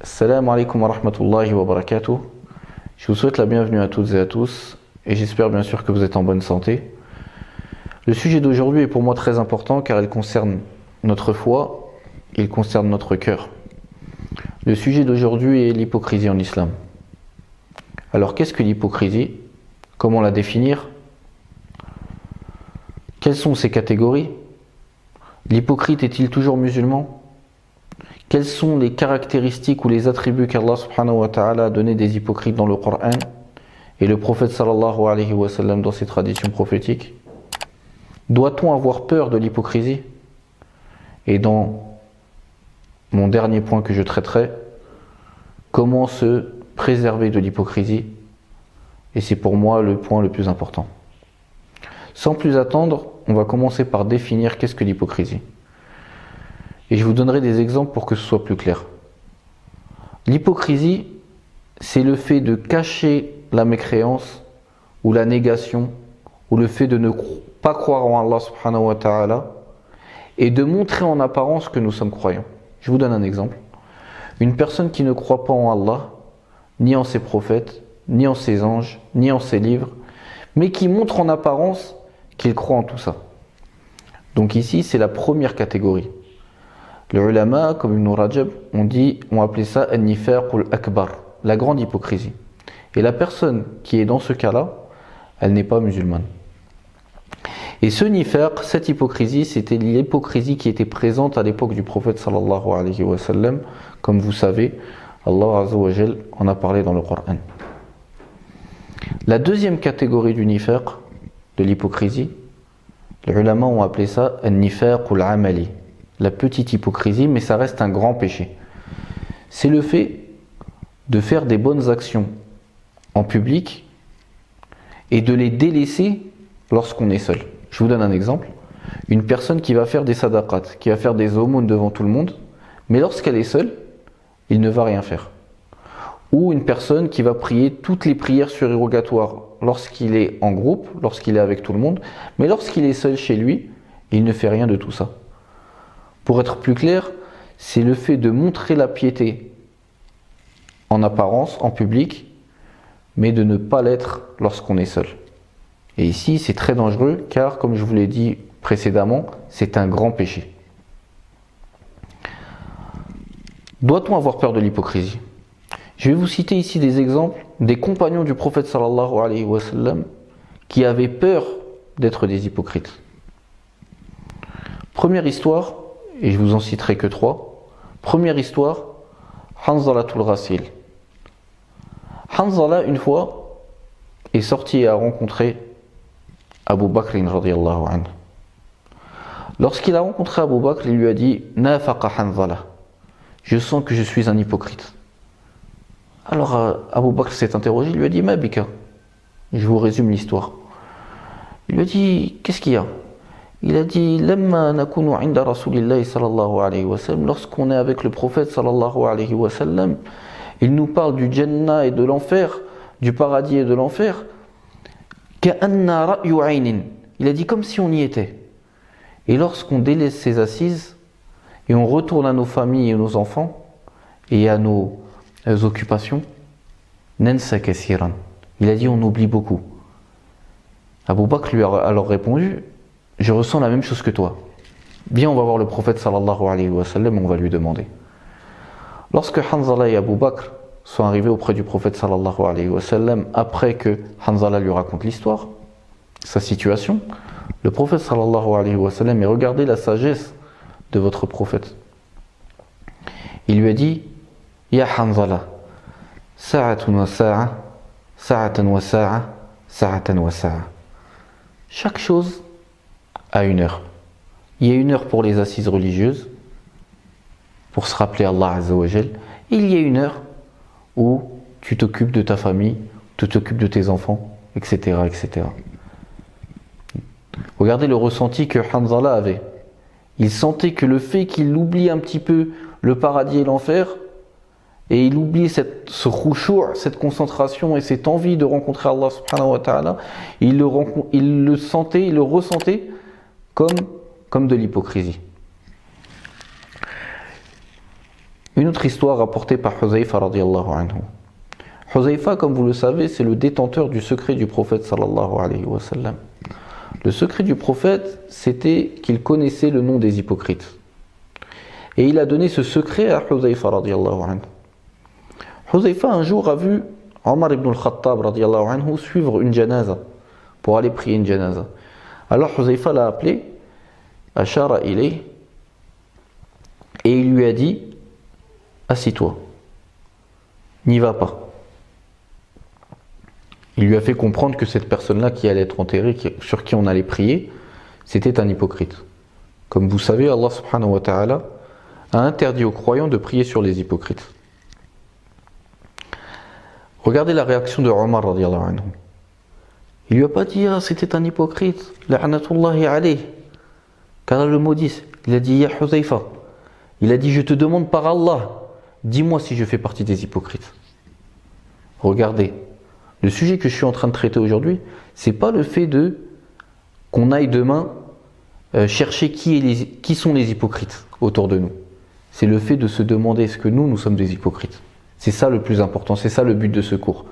Assalamu alaikum wa rahmatullahi wa barakatuh. Je vous souhaite la bienvenue à toutes et à tous et j'espère bien sûr que vous êtes en bonne santé. Le sujet d'aujourd'hui est pour moi très important car il concerne notre foi, il concerne notre cœur. Le sujet d'aujourd'hui est l'hypocrisie en islam. Alors qu'est-ce que l'hypocrisie? Comment la définir? Quelles sont ses catégories? L'hypocrite est-il toujours musulman? Quelles sont les caractéristiques ou les attributs qu'Allah subhanahu wa ta'ala a donné des hypocrites dans le Coran et le prophète sallallahu alayhi wa sallam dans ses traditions prophétiques? Doit-on avoir peur de l'hypocrisie? Et dans mon dernier point que je traiterai, comment se préserver de l'hypocrisie? Et c'est pour moi le point le plus important. Sans plus attendre, on va commencer par définir qu'est-ce que l'hypocrisie. Et je vous donnerai des exemples pour que ce soit plus clair. L'hypocrisie, c'est le fait de cacher la mécréance ou la négation ou le fait de ne pas croire en Allah subhanahu wa ta'ala et de montrer en apparence que nous sommes croyants. Je vous donne un exemple. Une personne qui ne croit pas en Allah, ni en ses prophètes, ni en ses anges, ni en ses livres, mais qui montre en apparence qu'il croit en tout ça. Donc ici, c'est la première catégorie. Les ulama, comme Ibn Rajab, ont appelé ça an-nifaq al-akbar, la grande hypocrisie. Et la personne qui est dans ce cas-là, elle n'est pas musulmane. Et ce nifaq, cette hypocrisie, c'était l'hypocrisie qui était présente à l'époque du prophète sallallahu alayhi wa sallam. Comme vous savez, Allah azza wa jal en a parlé dans le Coran. La deuxième catégorie du nifaq, de l'hypocrisie, les ulama ont appelé ça an-nifaq al-amali, la petite hypocrisie, mais ça reste un grand péché. C'est le fait de faire des bonnes actions en public et de les délaisser lorsqu'on est seul. Je vous donne un exemple. Une personne qui va faire des sadaqat, qui va faire des aumônes devant tout le monde, mais lorsqu'elle est seule, il ne va rien faire. Ou une personne qui va prier toutes les prières surérogatoires lorsqu'il est en groupe, lorsqu'il est avec tout le monde, mais lorsqu'il est seul chez lui, il ne fait rien de tout ça. Pour être plus clair, c'est le fait de montrer la piété en apparence, en public, mais de ne pas l'être lorsqu'on est seul. Et ici, c'est très dangereux, car comme je vous l'ai dit précédemment, c'est un grand péché. Doit-on avoir peur de l'hypocrisie? Je vais vous citer ici des exemples des compagnons du prophète sallallahu alayhi wa sallam qui avaient peur d'être des hypocrites. Première histoire, et je vous en citerai que 3. Première histoire, Hanzalatul Ghasil. Hanzala, une fois, est sorti et a rencontré Abu Bakr radiyallahu anhu. Lorsqu'il a rencontré Abu Bakr, il lui a dit « Nafaqa Hanzala » « Je sens que je suis un hypocrite. » Alors Abu Bakr s'est interrogé, il lui a dit « Ma bika » Je vous résume l'histoire. Il lui a dit « Qu'est-ce qu'il y a ?» Il a dit Lamma nakunu inda Rasulillahi sallallahu alayhi wa sallam, lorsqu'on est avec le prophète sallallahu alayhi wa sallam, il nous parle du Jannah et de l'enfer, du paradis et de l'enfer. Ka'anna ra'yu 'aynin. Il a dit comme si on y était. Et lorsqu'on délaisse ses assises et on retourne à nos familles et nos enfants et à nos occupations, nansa kathiran. Il a dit on oublie beaucoup. Abu Bakr lui a alors répondu je ressens la même chose que toi. Viens, on va voir le prophète sallallahu alayhi wa sallam, on va lui demander. Lorsque Hanzala et Abu Bakr sont arrivés auprès du prophète sallallahu alayhi wa sallam, après que Hanzala lui raconte l'histoire, sa situation, le prophète sallallahu alayhi wa sallam, et regardez la sagesse de votre prophète. Il lui a dit, Ya Hanzala, sa'atun wa sa'a, sa'atan wa sa'a, sa'atan wa sa'a. Chaque chose à une heure. Il y a une heure pour les assises religieuses, pour se rappeler Allah Azza wa Jal. Il y a une heure où tu t'occupes de ta famille, tu t'occupes de tes enfants, etc., etc. Regardez le ressenti que Hanzala avait. Il sentait que le fait qu'il oublie un petit peu le paradis et l'enfer, et il oublie ce khushu', cette concentration et cette envie de rencontrer Allah subhanahu wa ta'ala, il le sentait, il le ressentait comme de l'hypocrisie. Une autre histoire rapportée par Huzaifa radiyallahu anhu. Huzaifa, comme vous le savez, c'est le détenteur du secret du prophète sallallahu alayhi wa sallam. Le secret du prophète, c'était qu'il connaissait le nom des hypocrites. Et il a donné ce secret à Huzaifa radiyallahu anhu. Huzaifa un jour a vu Omar ibn al-Khattab radiyallahu anhu suivre une janaza pour aller prier une janaza. Alors Huzaifa l'a appelé, ashara ilayh, et il lui a dit: assis-toi, n'y va pas. Il lui a fait comprendre que cette personne-là qui allait être enterrée, sur qui on allait prier, c'était un hypocrite. Comme vous savez, Allah subhanahu wa ta'ala a interdit aux croyants de prier sur les hypocrites. Regardez la réaction de Omar radiyallahu anhu. Il lui a pas dit: ah, c'était un hypocrite, la'natullahi alayh, car le maudit. Il a dit: ya Huzaifa, il a dit: je te demande par Allah, dis-moi si je fais partie des hypocrites. Regardez, le sujet que je suis en train de traiter aujourd'hui, c'est pas le fait qu'on aille demain chercher qui sont les hypocrites autour de nous. C'est le fait de se demander: est-ce que nous sommes des hypocrites? C'est ça le plus important, c'est ça le but de ce cours.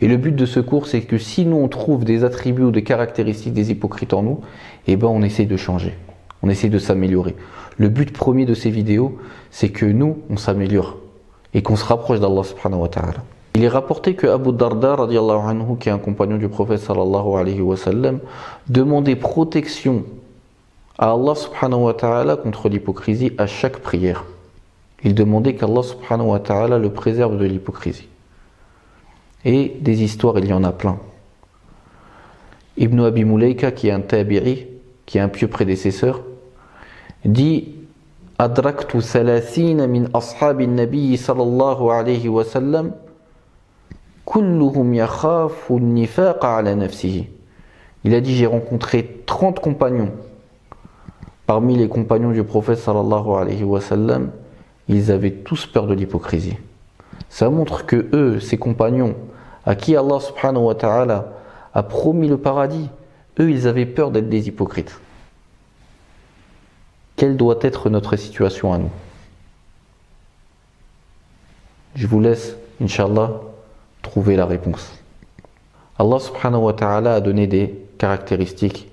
Et le but de ce cours, c'est que si nous on trouve des attributs ou des caractéristiques des hypocrites en nous, eh ben on essaye de changer, on essaye de s'améliorer. Le but premier de ces vidéos, c'est que nous, on s'améliore et qu'on se rapproche d'Allah subhanahu wa ta'ala. Il est rapporté que Abu Darda radiyallahu anhu, qui est un compagnon du prophète sallallahu alayhi wa sallam, demandait protection à Allah subhanahu wa ta'ala contre l'hypocrisie à chaque prière. Il demandait qu'Allah subhanahu wa ta'ala le préserve de l'hypocrisie. Et des histoires, il y en a plein. Ibn Abi Mulaika, qui est un tabi'i, qui est un pieux prédécesseur, dit: Adraktu thalathina min ashabi nabi sallallahu alayhi wa sallam kulluhum yakhafu an-nifaqa ala nafsihi. Il a dit: j'ai rencontré 30 compagnons. Parmi les compagnons du prophète sallallahu alayhi wa sallam, ils avaient tous peur de l'hypocrisie. Ça montre que eux, ces compagnons, à qui Allah subhanahu wa ta'ala a promis le paradis, eux, ils avaient peur d'être des hypocrites. Quelle doit être notre situation à nous? Je vous laisse, Inch'Allah, trouver la réponse. Allah subhanahu wa ta'ala a donné des caractéristiques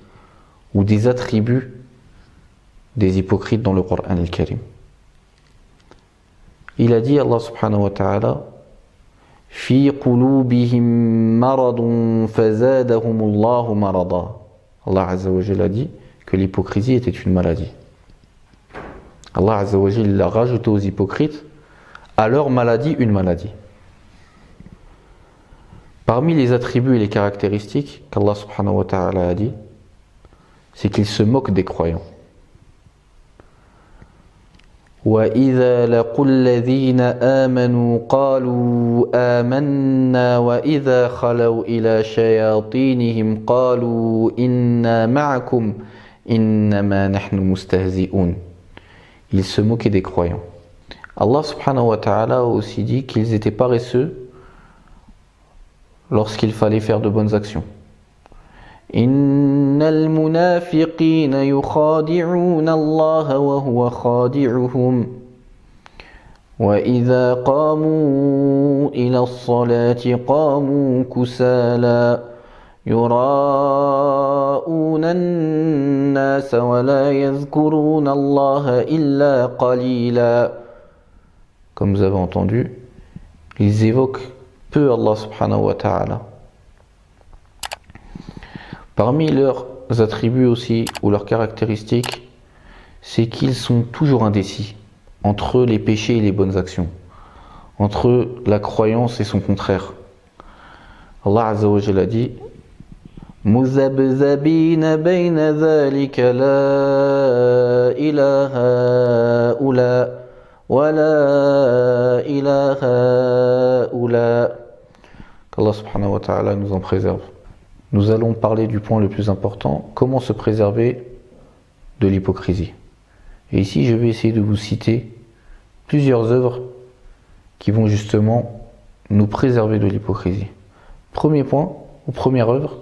ou des attributs des hypocrites dans le Coran al-Karim. Il a dit, Allah subhanahu wa ta'ala: Fi qulubihim maradun fazadahumullahu marada. Allah azza wa jalla a dit que l'hypocrisie était une maladie. Allah azza wa jalla a rajouté aux hypocrites à leur maladie une maladie. Parmi les attributs et les caractéristiques qu'Allah subhanahu wa ta'ala a dit, c'est qu'ils se moquent des croyants. وَإِذَا لَقُوا الَّذِينَ آمَنُوا قَالُوا آمَنَّا وَإِذَا خَلَوْا إِلَى شَيَاطِينِهِمْ قَالُوا إِنَّا مَعَكُمْ إِنَّمَا نَحْنُ مُسْتَهْزِئُونَ. Ils se moquaient des croyants. Allah subhanahu wa ta'ala a aussi dit qu'ils étaient paresseux lorsqu'il fallait faire de bonnes actions. إن المنافقين يخادعون الله وهو خادعهم وإذا قاموا إلى الصلاة قاموا كسالى يراءون الناس ولا يذكرون الله إلا قليلا. Comme vous avez entendu, ils évoquent peu Allah subhanahu wa ta'ala. Parmi leurs attributs aussi, ou leurs caractéristiques, c'est qu'ils sont toujours indécis entre les péchés et les bonnes actions, entre la croyance et son contraire. Allah azza wa jalla dit: مُذَبْذَبِينَ بَيْنَ ذَلِكَ لَا إِلَى هَؤُلَاءِ وَلَا إِلَى هَؤُلَاءِ. Qu'Allah subhanahu wa ta'ala nous en préserve. Nous allons parler du point le plus important: comment se préserver de l'hypocrisie. Et ici, je vais essayer de vous citer plusieurs œuvres qui vont justement nous préserver de l'hypocrisie. Premier point, ou première œuvre,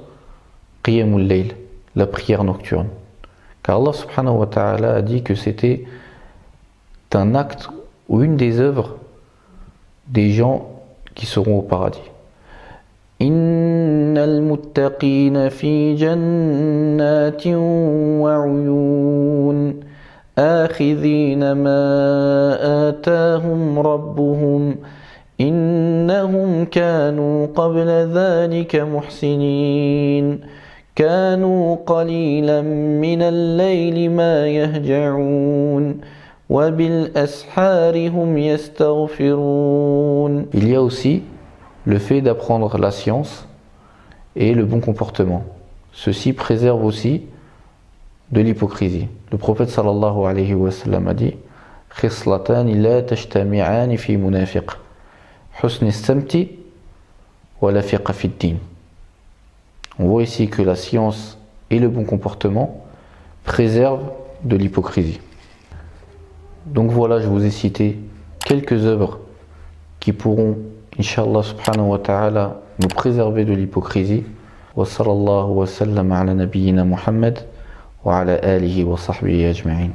Qiyamul Layl, la prière nocturne. Car Allah subhanahu wa ta'ala a dit que c'était un acte ou une des œuvres des gens qui seront au paradis. Innal muttaqina fi jannatin wa uyun akhidhina ma atahum rabbuhum innahum kanu qabla dhalika muhsinin kanu qalilan min al-layli ma yahja'un. Il y a aussi le fait d'apprendre la science et le bon comportement. Ceci préserve aussi de l'hypocrisie. Le prophète sallallahu alayhi wa sallam a dit Khislatani la tajtami'ani fi munafiq husn as-samti wa la fiqh fi ad-din. On voit ici que la science et le bon comportement préservent de l'hypocrisie. Donc voilà, je vous ai cité quelques œuvres qui pourront, Inch'Allah subhanahu wa ta'ala, nous préserver de l'hypocrisie. Wa sallallahu wa sallam ala nabiyyina Muhammad wa ala alihi wa sahbihi ajma'in.